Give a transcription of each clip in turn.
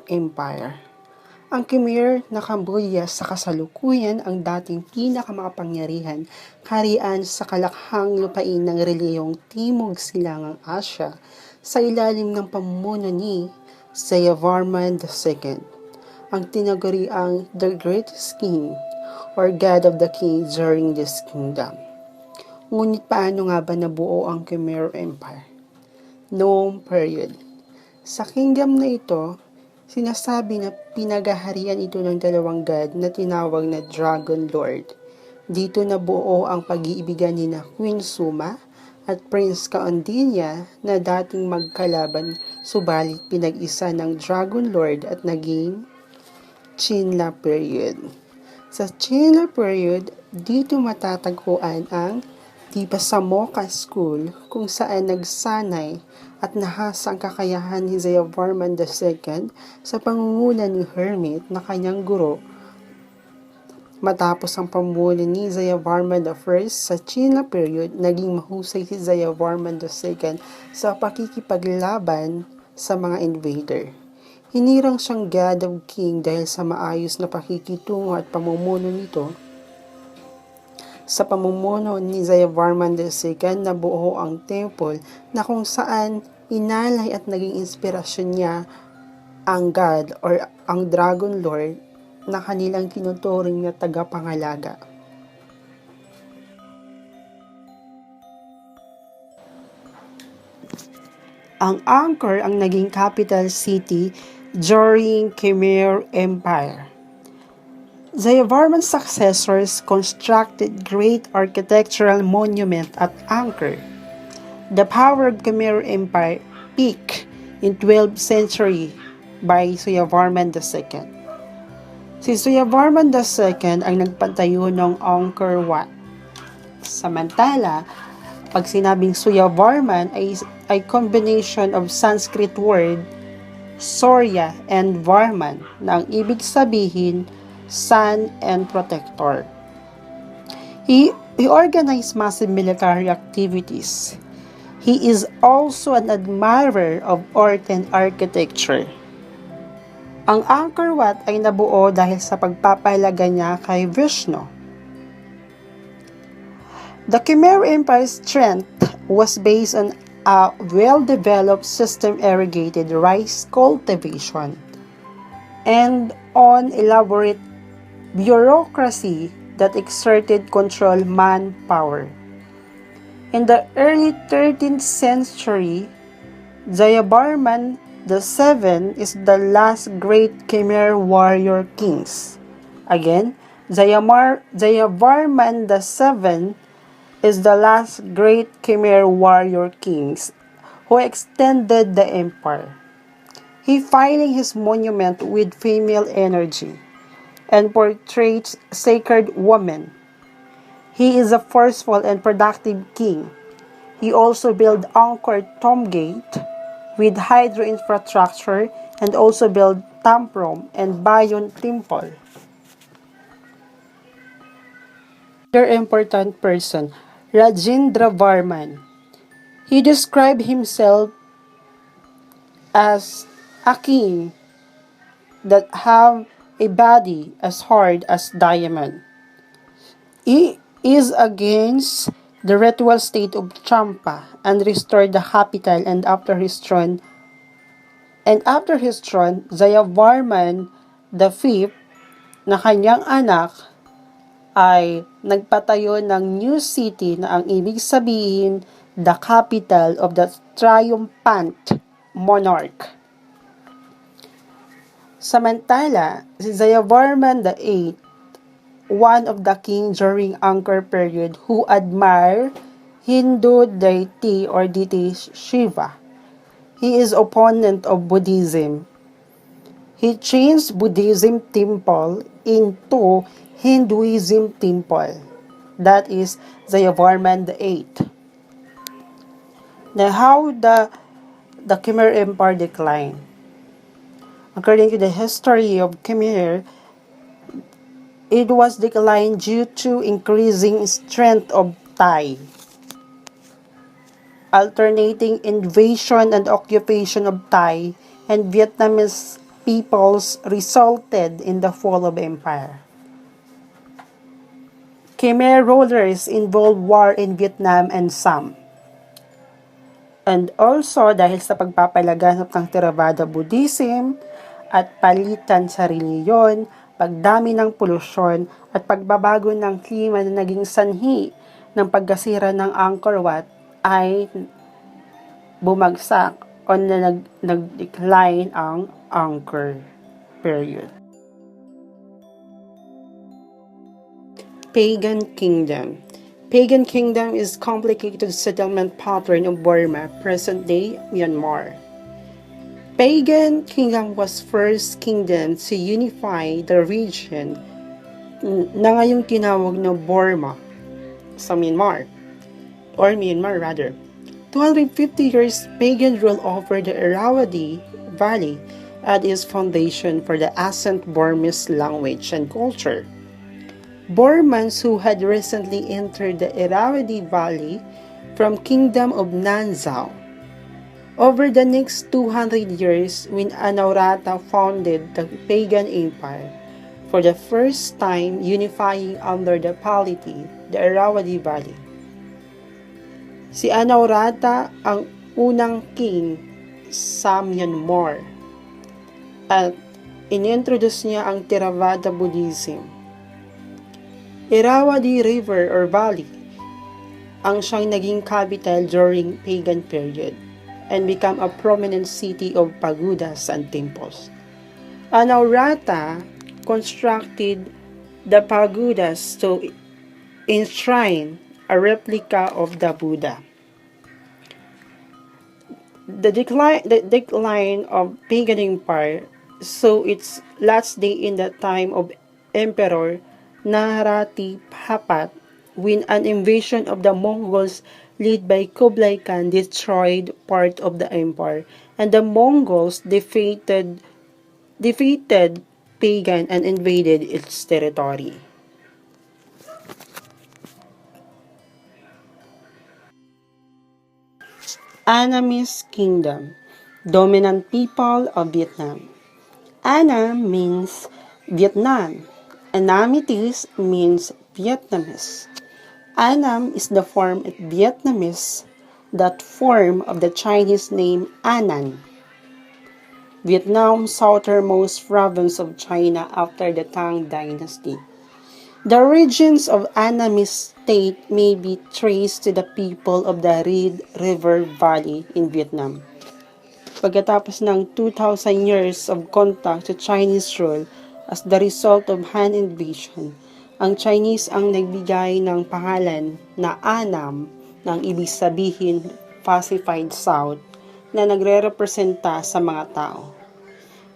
Empire. Ang Khmer na Cambodia sa kasalukuyan ang dating pinakamakapangyarihan kaharian sa kalakhang lupain ng reliyong Timog Silangang Asya sa ilalim ng pamumuno ni Jayavarman II, ang tinaguriang The Greatest King or God of the King during this kingdom. Ngunit paano nga ba nabuo ang Khmer Empire? Phnom Period. Sa kingdom na ito, sinasabi na pinagaharian ito ng dalawang god na tinawag na Dragon Lord. Dito nabuo ang pag-iibigan ni Queen Suma at Prince Kaundinya na dating magkalaban, subalit pinag-isa ng Dragon Lord at naging Chinla Period. Sa Chinla Period, dito matatagpuan ang Dippasamokka School kung saan nagsanay at nahasa ang kakayahan ni Jayavarman II sa pangunguna ni Hermit na kanyang guro. Matapos ang pamumuno ni Jayavarman I sa Chinla Period, naging mahusay si Jayavarman II sa pakikipaglaban sa mga invader. Hinirang siyang God of King dahil sa maayos na pakikitungo at pamumuno nito. Sa pamumuno ni Jayavarman II, nabuo ang temple na kung saan inalay at naging inspirasyon niya ang God or ang Dragon Lord na kanilang tinuturing na tagapangalaga. Ang Angkor ang naging capital city during Khmer Empire. Jayavarman's successors constructed great architectural monument at Angkor. The power of Khmer Empire peaked in 12th century by Suyavarman II. Si Suyavarman II ang nagpatayo ng Angkor Wat. Samantala, pag sinabing Suyavarman ay combination of Sanskrit word Surya and Varman na ang ibig sabihin son and protector. He organized massive military activities. He is also an admirer of art and architecture. Ang Angkor Wat ay nabuo dahil sa pagpapahalaga niya kay Vishnu. The Khmer Empire's strength was based on a well-developed system irrigated rice cultivation and on elaborate bureaucracy that exerted control manpower. In the early 13th century, Jayavarman VII is the last great Khmer warrior kings. Again, Jayavarman VII is the last great Khmer warrior kings who extended the empire. He filing his monument with female energy and portrays sacred women. He is a forceful and productive king. He also built Angkor Thom Gate with hydro infrastructure and also built prom and bayon temple. Another important person, Rajendravarman. He described himself as a king that have a body as hard as diamond. He is against the ritual state of Champa and restored the capital, and after his throne, Jayavarman V na kanyang anak ay nagpatayo ng new city na ang ibig sabihin the capital of the Triumphant Monarch. Samantala, si Jayavarman VIII, one of the king during Angkor period who admire Hindu deity or deity Shiva. He is opponent of Buddhism. He changed Buddhism temple into Hinduism temple. That is Jayavarman VIII. Now, how the Khmer Empire declined? According to the history of Khmer, it was declined due to increasing strength of Thai, alternating invasion and occupation of Thai and Vietnamese peoples resulted in the fall of empire. Khmer rulers involved war in Vietnam and Assam. And also dahil sa pagpapalaganap ng Theravada Buddhism at palitan sa reliyon, pagdami ng polusyon at pagbabago ng klima na naging sanhi ng pagkasira ng Angkor Wat ay bumagsak o nag-decline ang Angkor Period. Pagan Kingdom. Pagan Kingdom is complicated settlement pattern of Burma, present-day Myanmar. Pagan Kingdom was first kingdom to unify the region na ngayong tinawag na Burma sa Myanmar, or Myanmar rather. 250 years pagan rule over the Irrawaddy Valley at its foundation for the ascent Burmese language and culture. Burmans who had recently entered the Irrawaddy Valley from Kingdom of Nanzhao. Over the next 200 years, when Anaurata founded the pagan empire, for the first time unifying under the polity, the Irrawaddy Valley. Si Anaurata ang unang king sa Myanmar at inintroduce niya ang Theravada Buddhism. Irrawaddy River or Valley ang siyang naging capital during pagan period and become a prominent city of pagodas and temples. Anaurata constructed the pagodas to enshrine a replica of the Buddha. The decline of pagan empire saw its last day in the time of Emperor Narati Papat, when an invasion of the Mongols led by Kublai Khan destroyed part of the empire, and the Mongols defeated pagan and invaded its territory. Annamese Kingdom, dominant people of Vietnam. Annam means Vietnam. Annamites means Vietnamese. Annam is the form of Vietnamese, that form of the Chinese name Annan. Vietnam, southernmost province of China after the Tang Dynasty. The origins of Annamese state may be traced to the people of the Red River Valley in Vietnam. Pagkatapos ng 2,000 years of contact to Chinese rule as the result of Han invasion, ang Chinese ang nagbigay ng pangalan na Annam ng ibig sabihin pacified South na nagre-representa sa mga tao.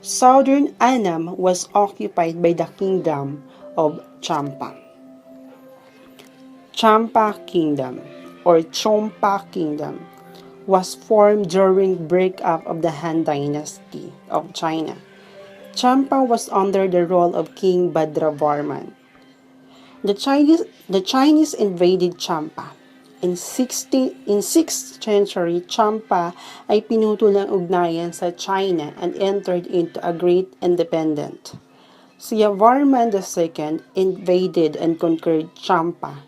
Southern Annam was occupied by the Kingdom of Champa. Champa Kingdom or Chompa Kingdom was formed during breakup of the Han Dynasty of China. Champa was under the rule of King Jayavarman. The Chinese invaded Champa. In 6th century, Champa ay pinutol ng ugnayan sa China and entered into a great independence. Suyavarman II invaded and conquered Champa.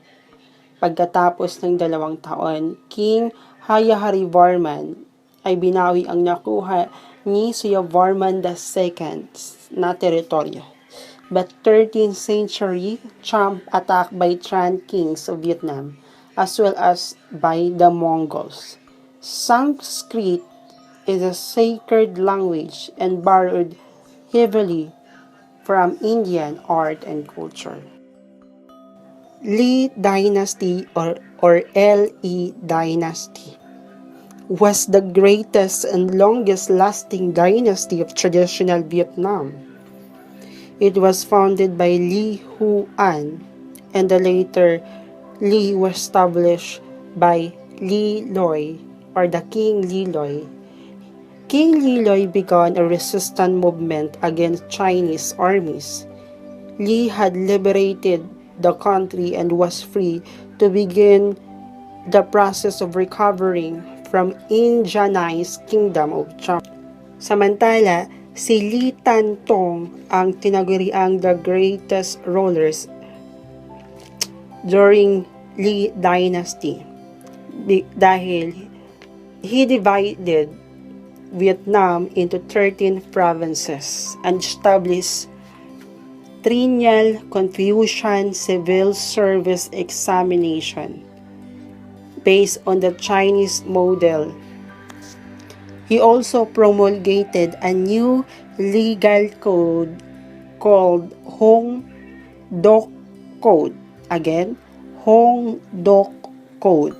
Pagkatapos ng 2 taon, King Jayavarman ay binawi ang nakuha ni Suyavarman II na teritoryo. But 13th century, Champa attacked by Tran kings of Vietnam as well as by the Mongols. Sanskrit is a sacred language and borrowed heavily from Indian art and culture. Li Dynasty or Le Dynasty was the greatest and longest-lasting dynasty of traditional Vietnam. It was founded by Li Huan, and the later Li was established by Li Loi, or the King Li Loi. King Li Loi began a resistance movement against Chinese armies. Li had liberated the country and was free to begin the process of recovering from Indianized Kingdom of China. Samantala, Si Li Tantong ang tinaguriang the greatest rulers during Li Dynasty dahil he divided Vietnam into 13 provinces and established triennial Confucian civil service examination based on the Chinese model. He also promulgated a new legal code called Hong Dok Code. Again, Hong Dok Code.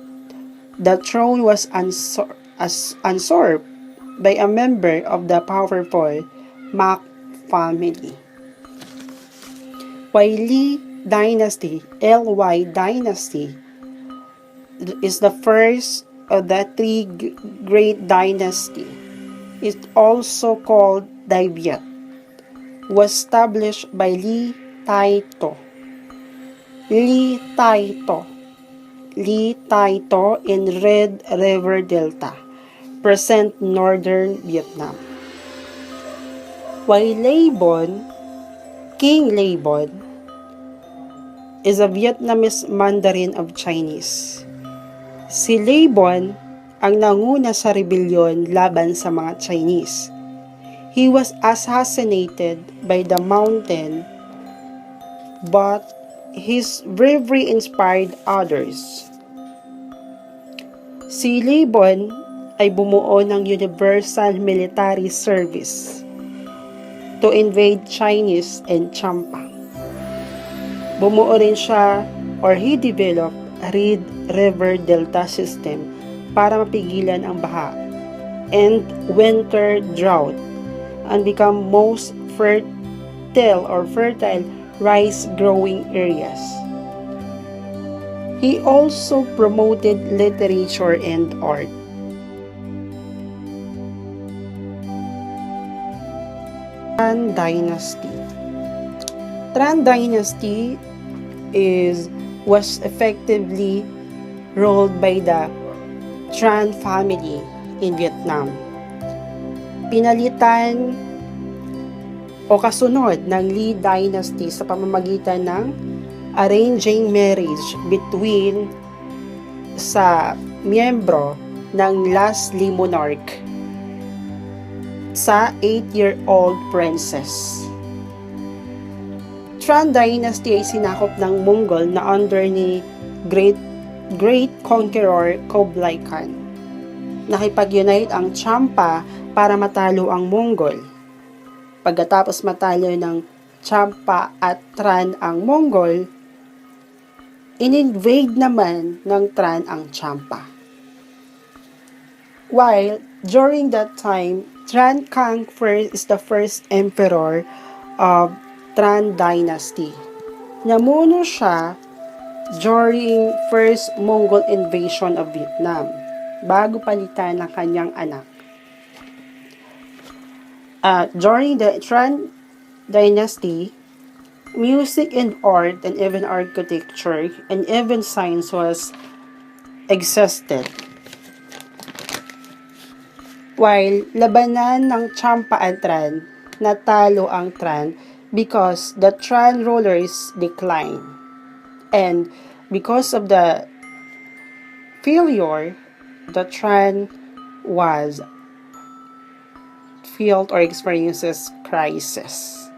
The throne was usurped by a member of the powerful Mac family. While Li Dynasty, Ly Dynasty, is the first of the three great dynasty. It also called Viet, was established by Li Taito. Li Taito in Red River Delta, present northern Vietnam. While King Laybon, is a Vietnamese Mandarin of Chinese. Si Laybon ang nanguna sa rebellion laban sa mga Chinese. He was assassinated by the mountain, but his bravery inspired others. Si Laybon ay bumuo ng Universal Military Service to invade Chinese and Champa. Bumuo rin siya or he developed Red River Delta system para mapigilan ang baha and winter drought and become most fertile rice growing areas. He also promoted literature and art. Tran Dynasty was effectively ruled by the Tran family in Vietnam. Pinalitan o kasunod ng Li Dynasty sa pamamagitan ng arranging marriage between sa miyembro ng last Li monarch sa 8-year-old princess. Tran Dynasty ay sinakop ng Mongol na under ni Great Conqueror Kublai Khan. Nakipag-unite ang Champa para matalo ang Mongol. Pagkatapos matalo ng Champa at Tran ang Mongol, in-invade naman ng Tran ang Champa. While during that time, Tran Kang is the first emperor of Tran Dynasty. Namuno siya during first Mongol invasion of Vietnam bago palitan ng kanyang anak. During the Tran Dynasty, music and art and even architecture and even science was existed. While labanan ng Champa at Tran, natalo ang Tran because the Tran rulers declined. And because of the failure, the Tran was felt or experiences crisis.